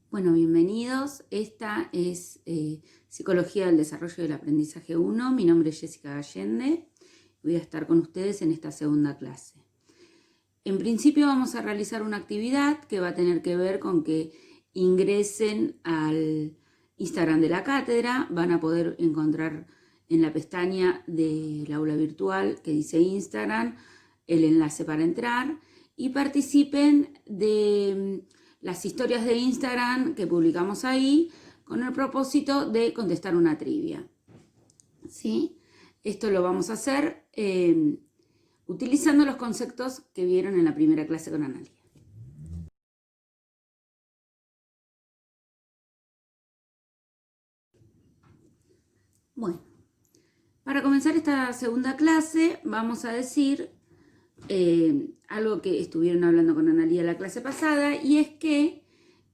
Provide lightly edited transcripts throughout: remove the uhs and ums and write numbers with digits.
Bueno, bienvenidos. Esta es Psicología del Desarrollo del Aprendizaje 1. Mi nombre es Jessica Allende. Voy a estar con ustedes en esta segunda clase. En principio vamos a realizar una actividad que va a tener que ver con que ingresen al Instagram de la cátedra. Van a poder encontrar en la pestaña del aula virtual que dice Instagram el enlace para entrar y participen de las historias de Instagram que publicamos ahí con el propósito de contestar una trivia. ¿Sí? Esto lo vamos a hacer utilizando los conceptos que vieron en la primera clase con Analia. Bueno, para comenzar esta segunda clase vamos a decir algo que estuvieron hablando con Analia la clase pasada, y es que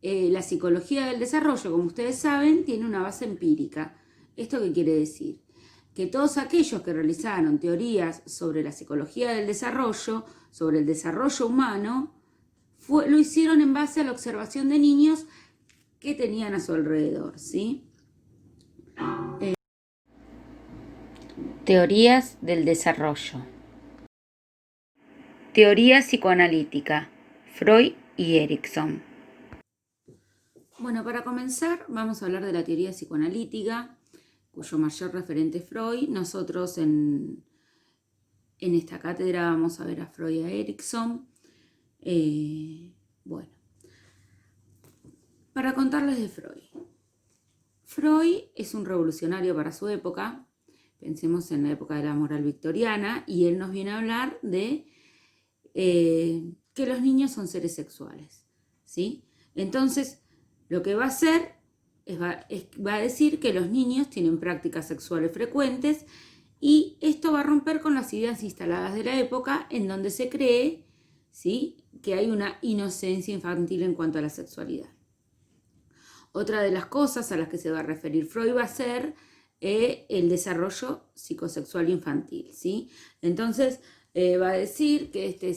la psicología del desarrollo, como ustedes saben, tiene una base empírica. ¿Esto qué quiere decir? Que todos aquellos que realizaron teorías sobre la psicología del desarrollo, sobre el desarrollo humano, lo hicieron en base a la observación de niños que tenían a su alrededor, ¿sí? Teorías del desarrollo. Teoría psicoanalítica, Freud y Erikson. Bueno, para comenzar vamos a hablar de la teoría psicoanalítica, cuyo mayor referente es Freud. Nosotros en esta cátedra vamos a ver a Freud y a Erikson. Bueno, para contarles de Freud. Freud es un revolucionario para su época. Pensemos en la época de la moral victoriana, y él nos viene a hablar de que los niños son seres sexuales, ¿sí? Entonces, lo que va a hacer va a decir que los niños tienen prácticas sexuales frecuentes, y esto va a romper con las ideas instaladas de la época en donde se cree, ¿sí?, que hay una inocencia infantil en cuanto a la sexualidad. Otra de las cosas a las que se va a referir Freud va a ser el desarrollo psicosexual infantil, ¿sí? Entonces va a decir que este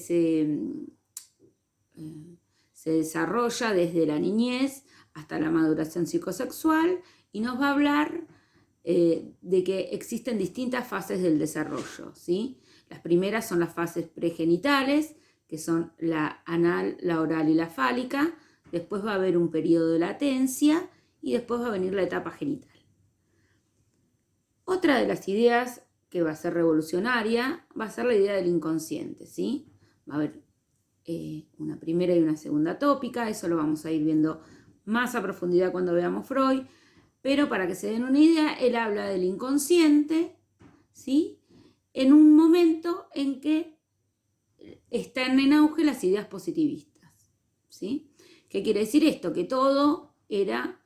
se desarrolla desde la niñez hasta la maduración psicosexual, y nos va a hablar de que existen distintas fases del desarrollo, ¿sí? Las primeras son las fases pregenitales, que son la anal, la oral y la fálica. Después va a haber un periodo de latencia y después va a venir la etapa genital. Otra de las ideas que va a ser revolucionaria va a ser la idea del inconsciente, ¿sí? Va a haber una primera y una segunda tópica. Eso lo vamos a ir viendo más a profundidad cuando veamos Freud, pero para que se den una idea, él habla del inconsciente, ¿sí?, en un momento en que están en auge las ideas positivistas, ¿sí? ¿Qué quiere decir esto? Que todo era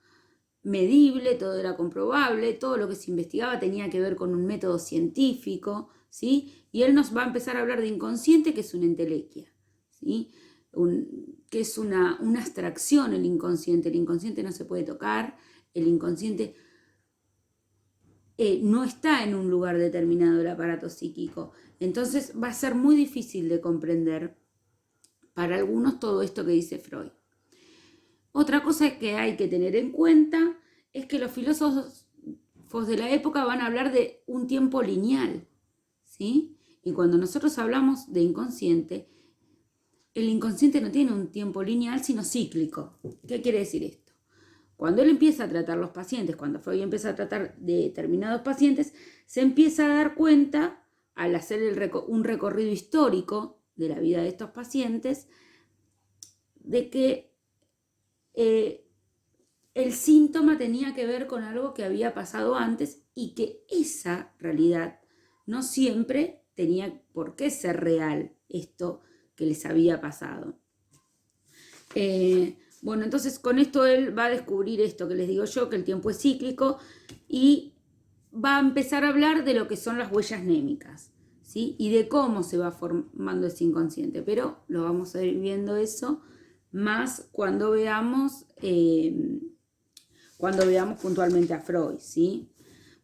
medible, todo era comprobable, todo lo que se investigaba tenía que ver con un método científico, ¿sí? Y él nos va a empezar a hablar de inconsciente, que es una entelequia, ¿sí? Que es una abstracción el inconsciente. El inconsciente no se puede tocar, el inconsciente no está en un lugar determinado del aparato psíquico. Entonces va a ser muy difícil de comprender para algunos todo esto que dice Freud. Otra cosa que hay que tener en cuenta es que los filósofos de la época van a hablar de un tiempo lineal, ¿sí? Y cuando nosotros hablamos de inconsciente, el inconsciente no tiene un tiempo lineal, sino cíclico. ¿Qué quiere decir esto? Cuando él empieza a tratar los pacientes, cuando Freud empieza a tratar de determinados pacientes, se empieza a dar cuenta, al hacer un recorrido histórico de la vida de estos pacientes, de que el síntoma tenía que ver con algo que había pasado antes, y que esa realidad no siempre tenía por qué ser real, esto que les había pasado. Bueno, entonces con esto él va a descubrir esto que les digo yo, que el tiempo es cíclico, y va a empezar a hablar de lo que son las huellas némicas, ¿sí?, y de cómo se va formando ese inconsciente, pero lo vamos a ir viendo eso más cuando veamos puntualmente a Freud, ¿sí?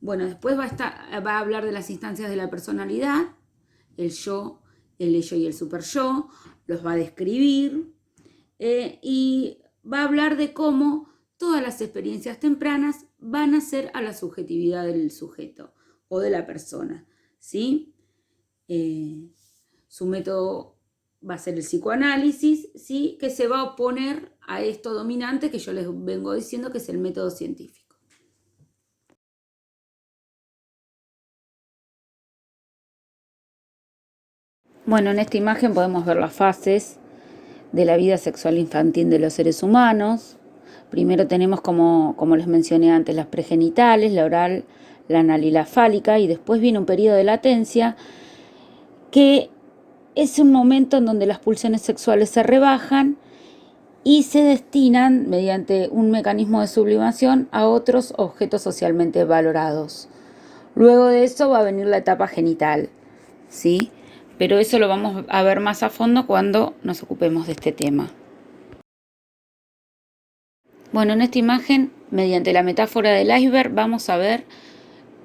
Bueno, después va a hablar de las instancias de la personalidad, el yo, el ello y el superyo, los va a describir, y va a hablar de cómo todas las experiencias tempranas van a ser a la subjetividad del sujeto o de la persona, ¿sí? Su método va a ser el psicoanálisis, ¿sí? Que se va a oponer a esto dominante que yo les vengo diciendo que es el método científico. Bueno, en esta imagen podemos ver las fases de la vida sexual infantil de los seres humanos. Primero tenemos, como les mencioné antes, las pregenitales, la oral, la anal y la fálica, y después viene un periodo de latencia que es un momento en donde las pulsiones sexuales se rebajan y se destinan, mediante un mecanismo de sublimación, a otros objetos socialmente valorados. Luego de eso va a venir la etapa genital, ¿sí? Pero eso lo vamos a ver más a fondo cuando nos ocupemos de este tema. Bueno, en esta imagen, mediante la metáfora del iceberg, vamos a ver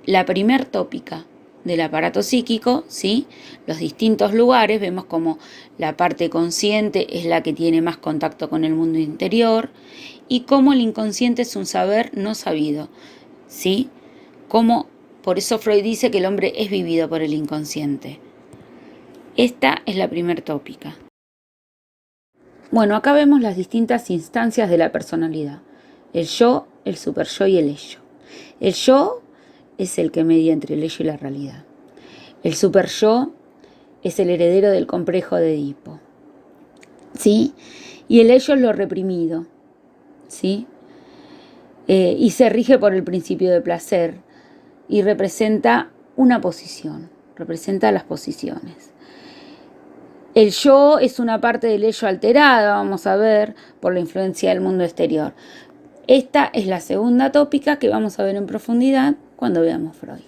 la primer tópica del aparato psíquico, ¿sí? Los distintos lugares, vemos como la parte consciente es la que tiene más contacto con el mundo interior y cómo el inconsciente es un saber no sabido, ¿sí? Por eso Freud dice que el hombre es vivido por el inconsciente. Esta es la primer tópica. Bueno, acá vemos las distintas instancias de la personalidad. El yo, el superyo y el ello. El yo es el que media entre el ello y la realidad. El superyo es el heredero del complejo de Edipo, ¿sí? Y el ello es lo reprimido, ¿sí? Y se rige por el principio de placer y representa una posición, representa las posiciones. El yo es una parte del ello alterada, vamos a ver, por la influencia del mundo exterior. Esta es la segunda tópica que vamos a ver en profundidad cuando veamos Freud.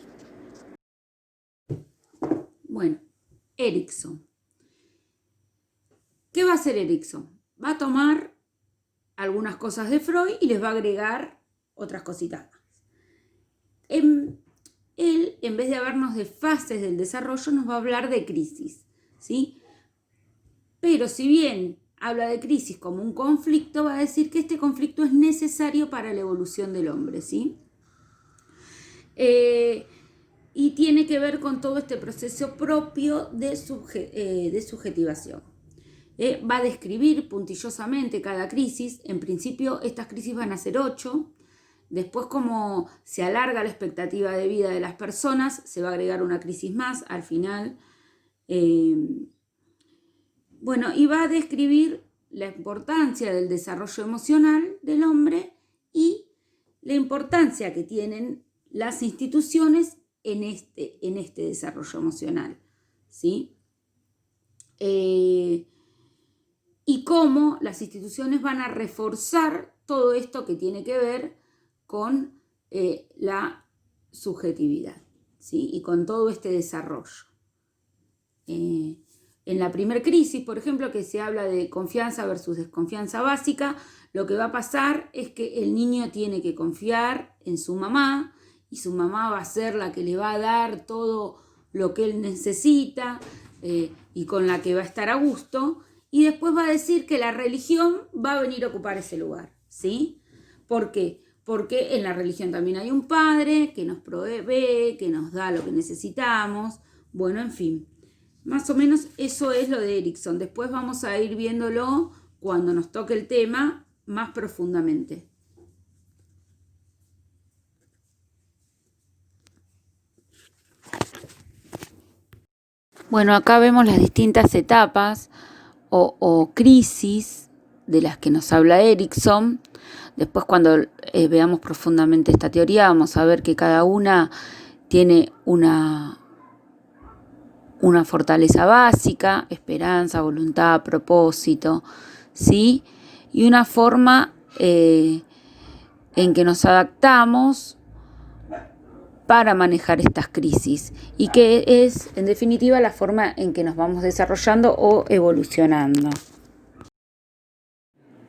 Bueno, Erikson. ¿Qué va a hacer Erikson? Va a tomar algunas cosas de Freud y les va a agregar otras cositas más. Él, en vez de hablarnos de fases del desarrollo, nos va a hablar de crisis, ¿sí? Pero si bien habla de crisis como un conflicto, va a decir que este conflicto es necesario para la evolución del hombre, ¿sí? Y tiene que ver con todo este proceso propio de subjetivación. Va a describir puntillosamente cada crisis. En principio, estas crisis van a ser 8. Después, como se alarga la expectativa de vida de las personas, se va a agregar una crisis más al final. Bueno, y va a describir la importancia del desarrollo emocional del hombre y la importancia que tienen las instituciones en este desarrollo emocional, ¿sí? Y cómo las instituciones van a reforzar todo esto que tiene que ver con la subjetividad, ¿sí? Y con todo este desarrollo. En la primera crisis, por ejemplo, que se habla de confianza versus desconfianza básica, lo que va a pasar es que el niño tiene que confiar en su mamá y su mamá va a ser la que le va a dar todo lo que él necesita y con la que va a estar a gusto, y después va a decir que la religión va a venir a ocupar ese lugar, ¿sí? ¿Por qué? Porque en la religión también hay un padre que nos provee, que nos da lo que necesitamos, bueno, en fin. Más o menos eso es lo de Erikson. Después vamos a ir viéndolo cuando nos toque el tema más profundamente. Bueno, acá vemos las distintas etapas o crisis de las que nos habla Erikson. Después, cuando veamos profundamente esta teoría, vamos a ver que cada una tiene una fortaleza básica, esperanza, voluntad, propósito, ¿sí? Y una forma en que nos adaptamos para manejar estas crisis y que es, en definitiva, la forma en que nos vamos desarrollando o evolucionando.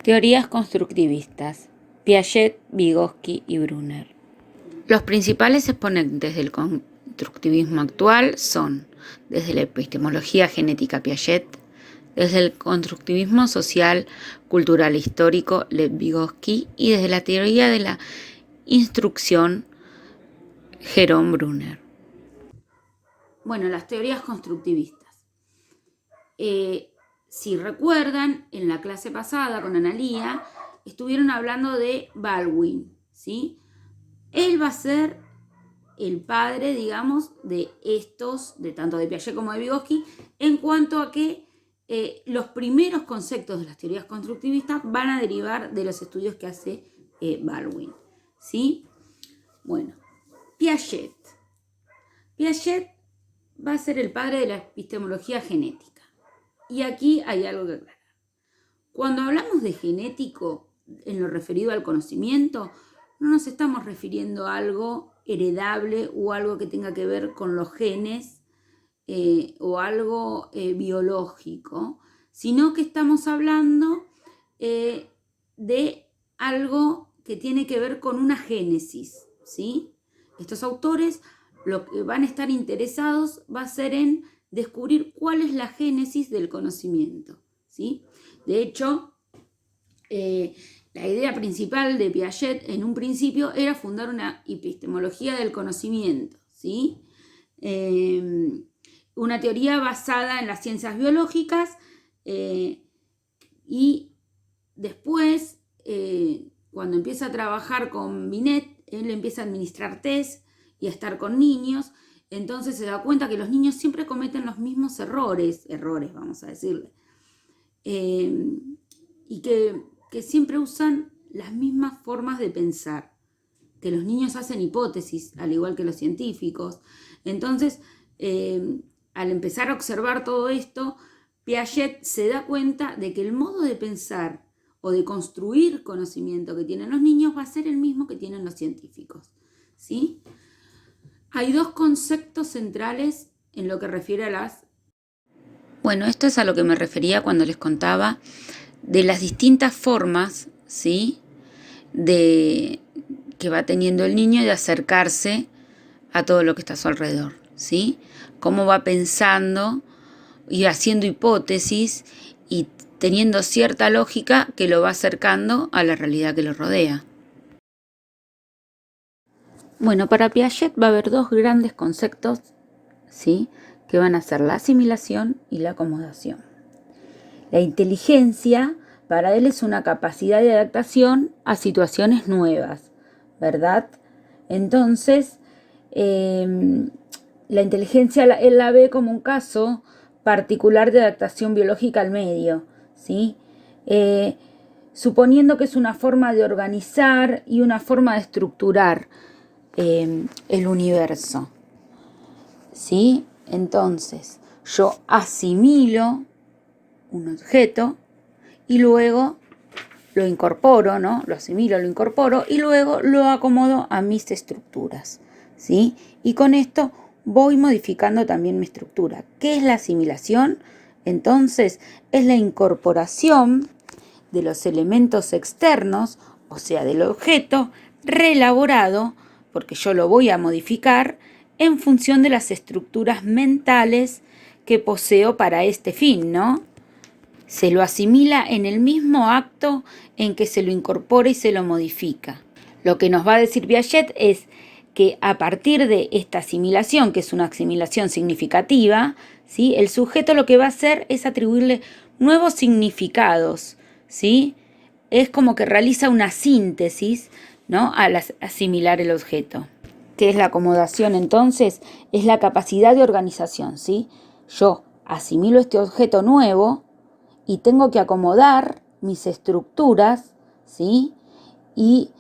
Teorías constructivistas: Piaget, Vygotsky y Brunner. Los principales exponentes del constructivismo actual son, desde la epistemología genética Piaget, desde el constructivismo social, cultural e histórico, Lev Vygotsky, y desde la teoría de la instrucción, Jerome Bruner. Bueno, las teorías constructivistas. Si recuerdan, en la clase pasada con Analía, estuvieron hablando de Baldwin, ¿sí? Él va a ser el padre, digamos, de estos, de tanto de Piaget como de Vygotsky, en cuanto a que los primeros conceptos de las teorías constructivistas van a derivar de los estudios que hace Baldwin, ¿sí? Bueno, Piaget. Piaget va a ser el padre de la epistemología genética. Y aquí hay algo que aclarar. Cuando hablamos de genético, en lo referido al conocimiento, no nos estamos refiriendo a algo heredable o algo que tenga que ver con los genes o algo biológico, sino que estamos hablando de algo que tiene que ver con una génesis, ¿sí? Estos autores lo que van a estar interesados va a ser en descubrir cuál es la génesis del conocimiento, ¿sí? De hecho, la idea principal de Piaget en un principio era fundar una epistemología del conocimiento, ¿sí? Una teoría basada en las ciencias biológicas y después, cuando empieza a trabajar con Binet, él empieza a administrar test y a estar con niños, entonces se da cuenta que los niños siempre cometen los mismos errores vamos a decirle, y que siempre usan las mismas formas de pensar, que los niños hacen hipótesis, al igual que los científicos. Entonces, al empezar a observar todo esto, Piaget se da cuenta de que el modo de pensar o de construir conocimiento que tienen los niños va a ser el mismo que tienen los científicos, ¿sí? Hay dos conceptos centrales en lo que refiere a las... Bueno, esto es a lo que me refería cuando les contaba de las distintas formas, ¿sí?, que va teniendo el niño de acercarse a todo lo que está a su alrededor, ¿sí? Cómo va pensando y haciendo hipótesis y teniendo cierta lógica que lo va acercando a la realidad que lo rodea. Bueno, para Piaget va a haber dos grandes conceptos, ¿sí?, que van a ser la asimilación y la acomodación. La inteligencia para él es una capacidad de adaptación a situaciones nuevas, ¿verdad? Entonces, la inteligencia él la ve como un caso particular de adaptación biológica al medio, ¿sí? Suponiendo que es una forma de organizar y una forma de estructurar el universo, ¿sí? Entonces, yo asimilo un objeto y luego lo incorporo, ¿no? Lo asimilo, lo incorporo y luego lo acomodo a mis estructuras, ¿sí? Y con esto voy modificando también mi estructura. ¿Qué es la asimilación? Entonces, es la incorporación de los elementos externos, o sea, del objeto, reelaborado, porque yo lo voy a modificar en función de las estructuras mentales que poseo para este fin, ¿no? Se lo asimila en el mismo acto en que se lo incorpora y se lo modifica. Lo que nos va a decir Piaget es que a partir de esta asimilación, que es una asimilación significativa, ¿sí?, el sujeto lo que va a hacer es atribuirle nuevos significados, ¿sí? Es como que realiza una síntesis, ¿no?, al asimilar el objeto. ¿Qué es la acomodación entonces? Es la capacidad de organización, ¿sí? Yo asimilo este objeto nuevo y tengo que acomodar mis estructuras, ¿sí?, y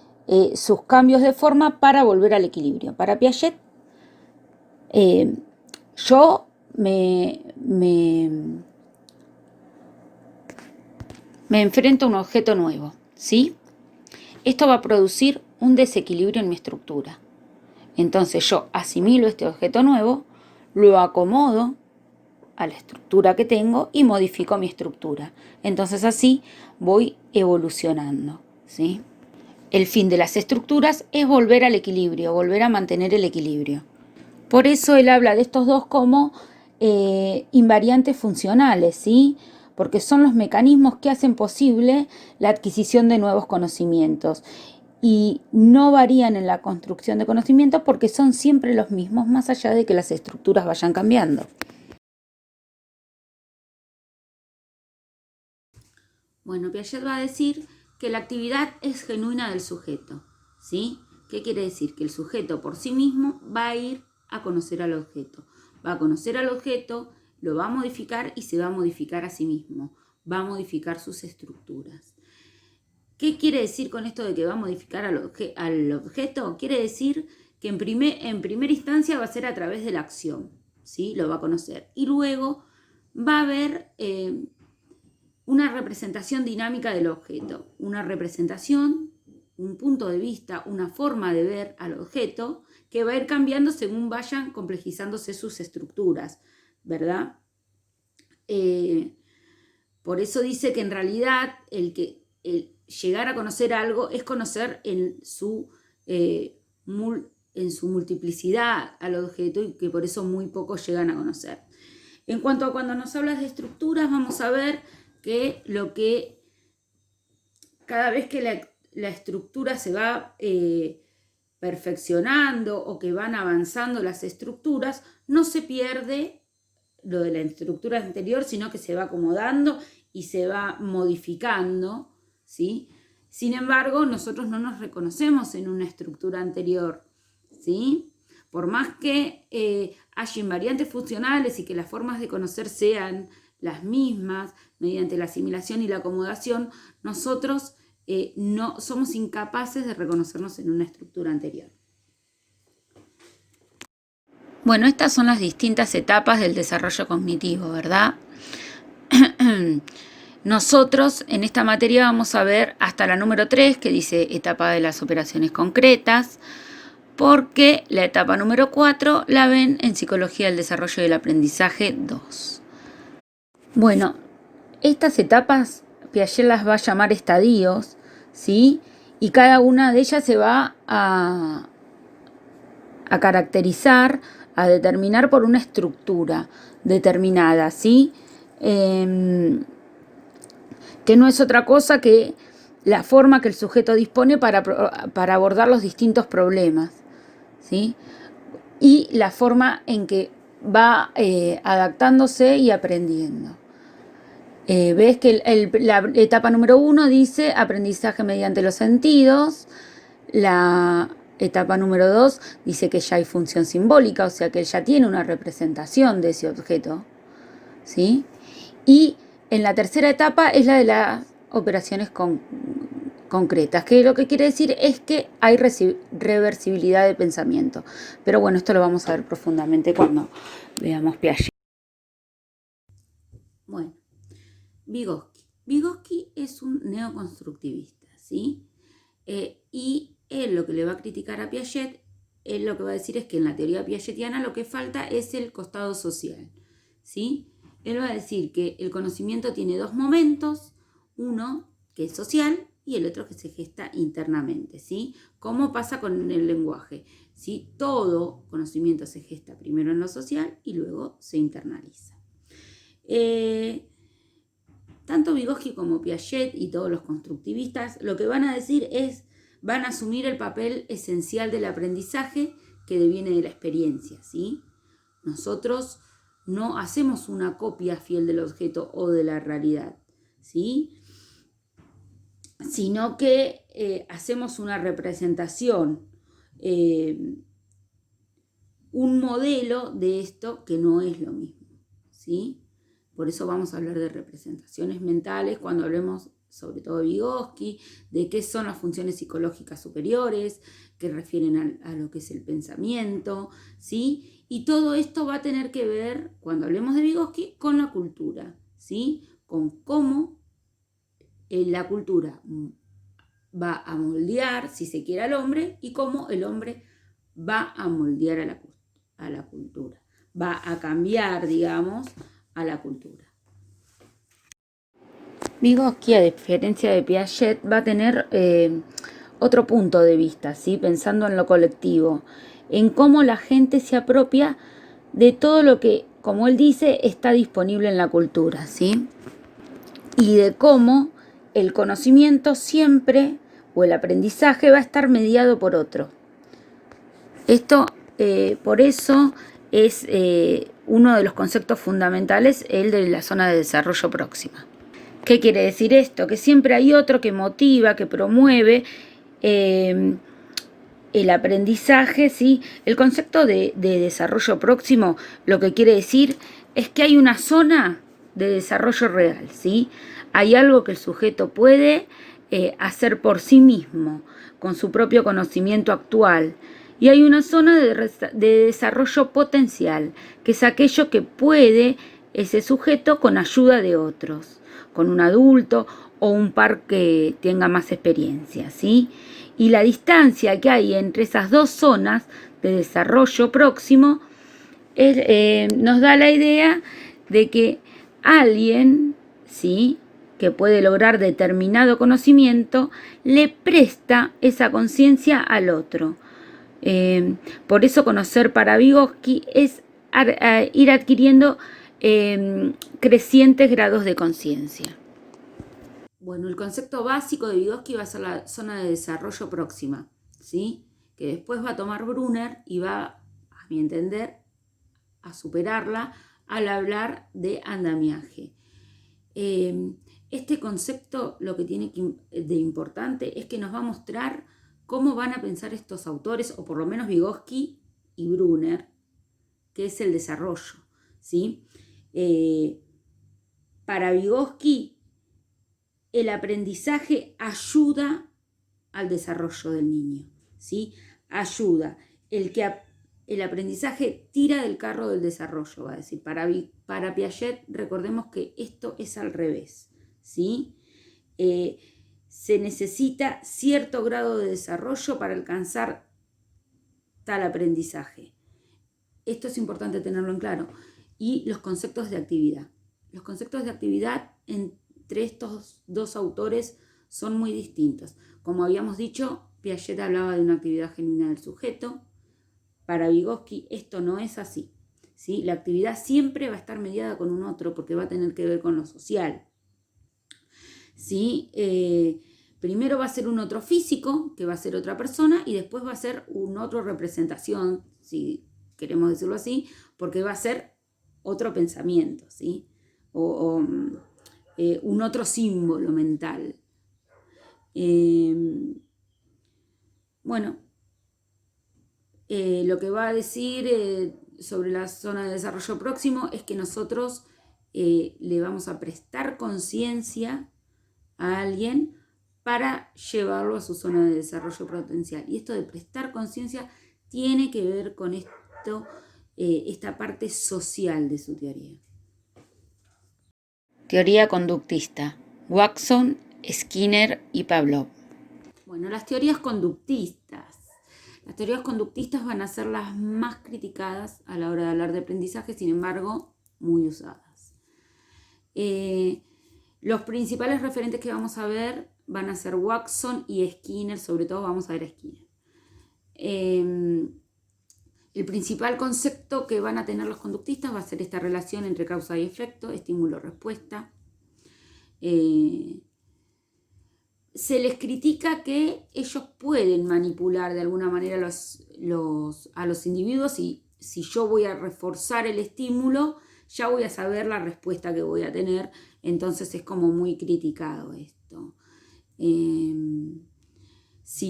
sus cambios de forma para volver al equilibrio. Para Piaget, yo me enfrento a un objeto nuevo, ¿sí? Esto va a producir un desequilibrio en mi estructura. Entonces yo asimilo este objeto nuevo, lo acomodo a la estructura que tengo y modifico mi estructura. Entonces así voy evolucionando, ¿sí? El fin de las estructuras es volver al equilibrio, volver a mantener el equilibrio. Por eso él habla de estos dos como invariantes funcionales, ¿sí? porque son los mecanismos que hacen posible la adquisición de nuevos conocimientos y no varían en la construcción de conocimientos porque son siempre los mismos, más allá de que las estructuras vayan cambiando. Bueno, Piaget va a decir que la actividad es genuina del sujeto, ¿sí? ¿Qué quiere decir? Que el sujeto por sí mismo va a ir a conocer al objeto. Va a conocer al objeto, lo va a modificar y se va a modificar a sí mismo. Va a modificar sus estructuras. ¿Qué quiere decir con esto de que va a modificar al objeto? Quiere decir que en primera instancia va a ser a través de la acción, ¿sí? Lo va a conocer. Y luego va a haber una representación dinámica del objeto. Una representación, un punto de vista, una forma de ver al objeto que va a ir cambiando según vayan complejizándose sus estructuras, ¿verdad? Por eso dice que en realidad el llegar a conocer algo es conocer en su multiplicidad al objeto y que por eso muy pocos llegan a conocer. En cuanto a cuando nos hablas de estructuras, vamos a ver que cada vez que la estructura se va perfeccionando o que van avanzando las estructuras, no se pierde lo de la estructura anterior, sino que se va acomodando y se va modificando, ¿sí? Sin embargo, nosotros no nos reconocemos en una estructura anterior, ¿sí? Por más que haya invariantes funcionales y que las formas de conocer sean las mismas, mediante la asimilación y la acomodación, nosotros no somos incapaces de reconocernos en una estructura anterior. Bueno, estas son las distintas etapas del desarrollo cognitivo, ¿verdad? Nosotros en esta materia vamos a ver hasta la número 3, que dice etapa de las operaciones concretas, porque la etapa número 4 la ven en Psicología del Desarrollo y del Aprendizaje 2. Bueno, estas etapas Piaget las va a llamar estadios, ¿sí? Y cada una de ellas se va a caracterizar, a determinar por una estructura determinada, ¿sí? Que no es otra cosa que la forma que el sujeto dispone para abordar los distintos problemas, ¿sí? Y la forma en que va adaptándose y aprendiendo. Ves que la etapa número 1 dice aprendizaje mediante los sentidos. La etapa número 2 dice que ya hay función simbólica, o sea que ya tiene una representación de ese objeto, ¿sí? Y en la tercera etapa es la de las operaciones concretas, que lo que quiere decir es que hay reversibilidad de pensamiento. Pero bueno, esto lo vamos a ver profundamente cuando veamos Piaget. Bueno, Vygotsky. Vygotsky es un neoconstructivista, ¿sí? Y él lo que le va a criticar a Piaget, él lo que va a decir es que en la teoría piagetiana lo que falta es el costado social, ¿sí? Él va a decir que el conocimiento tiene dos momentos, uno que es social y el otro que se gesta internamente, ¿sí? ¿Cómo pasa con el lenguaje? ¿Sí? Todo conocimiento se gesta primero en lo social y luego se internaliza. Tanto Vygotsky como Piaget y todos los constructivistas lo que van a decir es, van a asumir el papel esencial del aprendizaje que deviene de la experiencia, ¿sí? Nosotros no hacemos una copia fiel del objeto o de la realidad, ¿sí? Sino que hacemos una representación, un modelo de esto que no es lo mismo, ¿sí? Por eso vamos a hablar de representaciones mentales cuando hablemos, sobre todo de Vygotsky, de qué son las funciones psicológicas superiores, que refieren a lo que es el pensamiento, ¿sí? Y todo esto va a tener que ver, cuando hablemos de Vygotsky, con la cultura, ¿sí? Con cómo la cultura va a moldear, si se quiere, al hombre y cómo el hombre va a moldear a la cultura. Va a cambiar, digamos, a la cultura. Vygotsky, a diferencia de Piaget, va a tener otro punto de vista, ¿sí? Pensando en lo colectivo, en cómo la gente se apropia de todo lo que, como él dice, está disponible en la cultura, ¿sí? y de cómo el conocimiento siempre, o el aprendizaje, va a estar mediado por otro. Esto, por eso, es uno de los conceptos fundamentales, el de la zona de desarrollo próxima. ¿Qué quiere decir esto? Que siempre hay otro que motiva, que promueve el aprendizaje, ¿sí? El concepto de desarrollo próximo lo que quiere decir es que hay una zona de desarrollo real, ¿sí? Hay algo que el sujeto puede hacer por sí mismo, con su propio conocimiento actual. Y hay una zona de desarrollo potencial, que es aquello que puede ese sujeto con ayuda de otros, con un adulto o un par que tenga más experiencia, ¿sí? Y la distancia que hay entre esas dos zonas de desarrollo próximo nos da la idea de que alguien, ¿sí?, que puede lograr determinado conocimiento, le presta esa conciencia al otro. Por eso conocer para Vygotsky es ir adquiriendo crecientes grados de conciencia. Bueno, el concepto básico de Vygotsky va a ser la zona de desarrollo próxima, ¿sí? Que después va a tomar Brunner y va, a mi entender, a superarla al hablar de andamiaje. Este concepto lo que tiene de importante es que nos va a mostrar cómo van a pensar estos autores, o por lo menos Vygotsky y Brunner, que es el desarrollo, ¿sí? Para Vygotsky, el aprendizaje ayuda al desarrollo del niño, ¿sí? Ayuda. El aprendizaje tira del carro del desarrollo, va a decir. Para Piaget, recordemos que esto es al revés, ¿sí? Se necesita cierto grado de desarrollo para alcanzar tal aprendizaje. Esto es importante tenerlo en claro. Y los conceptos de actividad. Los conceptos de actividad entre estos dos autores son muy distintos. Como habíamos dicho, Piaget hablaba de una actividad genuina del sujeto. Para Vygotsky esto no es así, ¿sí? La actividad siempre va a estar mediada con un otro porque va a tener que ver con lo social, ¿sí? Primero va a ser un otro físico, que va a ser otra persona, y después va a ser un otro representación, si queremos decirlo así, porque va a ser otro pensamiento, ¿sí? Un otro símbolo mental. Bueno, lo que va a decir sobre la zona de desarrollo próximo es que nosotros le vamos a prestar conciencia a alguien para llevarlo a su zona de desarrollo potencial. Y esto de prestar conciencia tiene que ver con esta parte social de su teoría. Teoría conductista. Watson, Skinner y Pavlov. Bueno, las teorías conductistas. Las teorías conductistas van a ser las más criticadas a la hora de hablar de aprendizaje, sin embargo, muy usadas. Los principales referentes que vamos a ver van a ser Watson y Skinner, sobre todo vamos a ver a Skinner. El principal concepto que van a tener los conductistas va a ser esta relación entre causa y efecto, estímulo-respuesta. Se les critica que ellos pueden manipular de alguna manera a los individuos, y si yo voy a reforzar el estímulo, ya voy a saber la respuesta que voy a tener, entonces es como muy criticado esto. Sin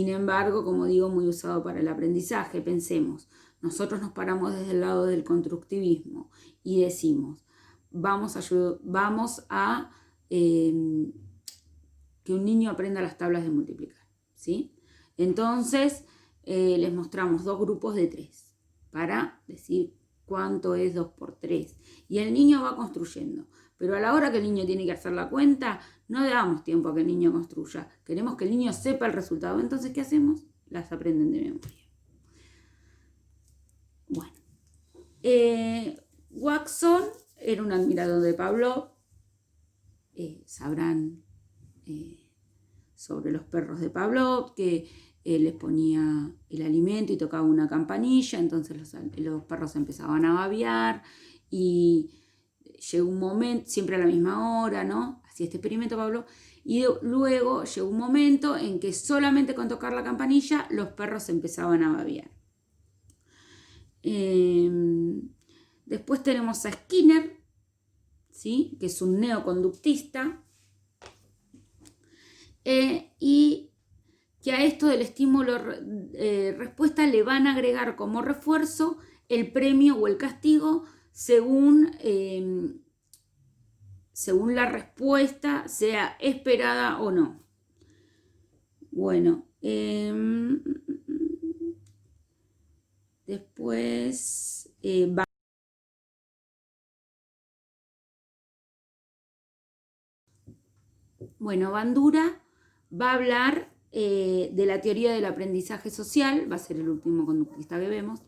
embargo, como digo, muy usado para el aprendizaje. Pensemos, nosotros nos paramos desde el lado del constructivismo y decimos, vamos a que un niño aprenda las tablas de multiplicar, ¿sí? Entonces, les mostramos dos grupos de 3 para decir cuánto es 2 por 3. Y el niño va construyendo. Pero a la hora que el niño tiene que hacer la cuenta, no le damos tiempo a que el niño construya. Queremos que el niño sepa el resultado. Entonces, ¿qué hacemos? Las aprenden de memoria. Bueno. Watson era un admirador de Pavlov. Sabrán sobre los perros de Pavlov, que les ponía el alimento y tocaba una campanilla, entonces los perros empezaban a babear y llega un momento, siempre a la misma hora, ¿no? Así este experimento, Pablo. Y luego llegó un momento en que solamente con tocar la campanilla los perros empezaban a babear. Después tenemos a Skinner, ¿sí? Que es un neoconductista. Y que a esto del estímulo respuesta le van a agregar como refuerzo el premio o el castigo según la respuesta sea esperada o no. Bueno, después Bandura va a hablar de la teoría del aprendizaje social, va a ser el último conductista que vemos.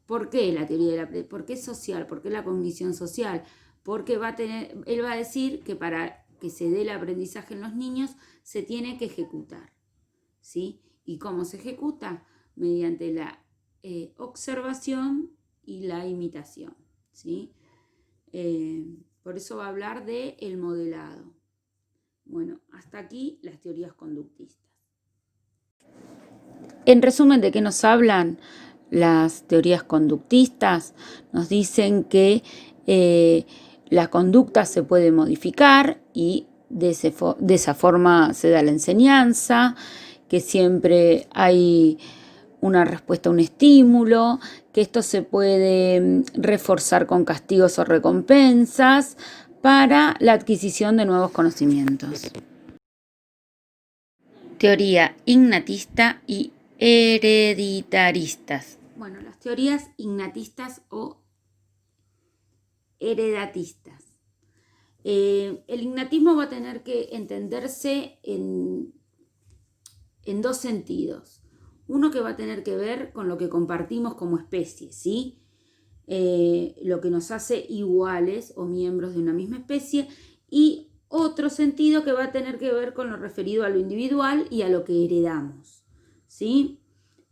¿Por qué la teoría por qué social? ¿Por qué la cognición social? Porque él va a decir que para que se dé el aprendizaje en los niños se tiene que ejecutar, ¿sí? ¿Y cómo se ejecuta? Mediante la observación y la imitación, ¿sí? Por eso va a hablar de el modelado. Bueno, hasta aquí las teorías conductistas. En resumen, ¿de qué nos hablan las teorías conductistas? Nos dicen que la conducta se puede modificar y de esa forma se da la enseñanza, que siempre hay una respuesta a un estímulo, que esto se puede reforzar con castigos o recompensas para la adquisición de nuevos conocimientos. Teoría innatista y hereditaristas. Bueno, las teorías innatistas o heredatistas. El innatismo va a tener que entenderse en dos sentidos. Uno que va a tener que ver con lo que compartimos como especie, ¿sí? Lo que nos hace iguales o miembros de una misma especie, y otro sentido que va a tener que ver con lo referido a lo individual y a lo que heredamos, ¿sí?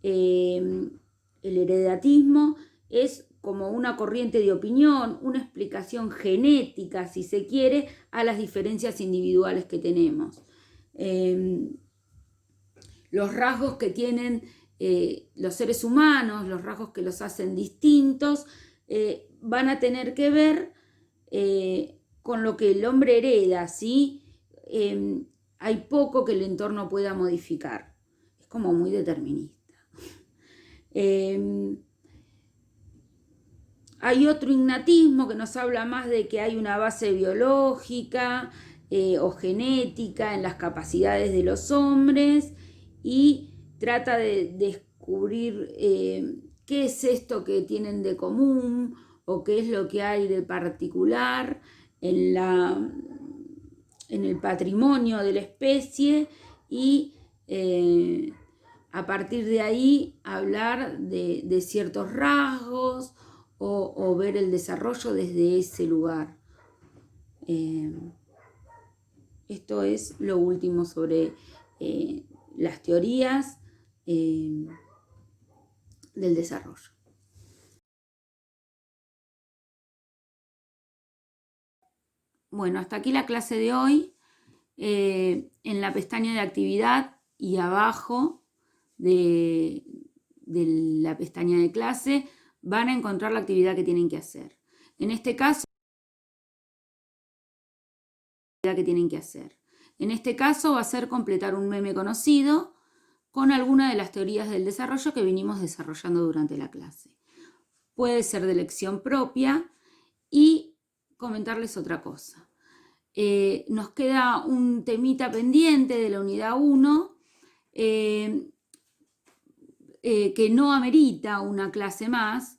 El heredatismo es como una corriente de opinión, una explicación genética, si se quiere, a las diferencias individuales que tenemos. Los rasgos que tienen los seres humanos, los rasgos que los hacen distintos, van a tener que ver con lo que el hombre hereda, ¿sí? Hay poco que el entorno pueda modificar. Es como muy determinista. Hay otro innatismo que nos habla más de que hay una base biológica o genética en las capacidades de los hombres y trata de descubrir qué es esto que tienen de común o qué es lo que hay de particular en el patrimonio de la especie y a partir de ahí hablar de ciertos rasgos o ver el desarrollo desde ese lugar. Esto es lo último sobre las teorías del desarrollo. Bueno, hasta aquí la clase de hoy. En la pestaña de actividad y abajo de la pestaña de clase van a encontrar la actividad que tienen que hacer. En este caso, va a ser completar un meme conocido con alguna de las teorías del desarrollo que vinimos desarrollando durante la clase. Puede ser de elección propia y comentarles otra cosa. Nos queda un temita pendiente de la unidad 1 que no amerita una clase más,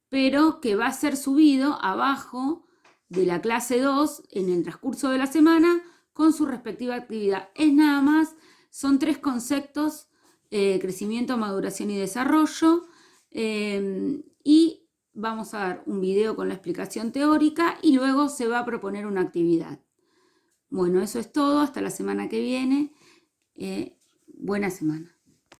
pero que va a ser subido abajo de la clase 2 en el transcurso de la semana con su respectiva actividad. Es nada más, son 3 conceptos, crecimiento, maduración y desarrollo, y vamos a dar un video con la explicación teórica y luego se va a proponer una actividad. Bueno, eso es todo, hasta la semana que viene. Buena semana.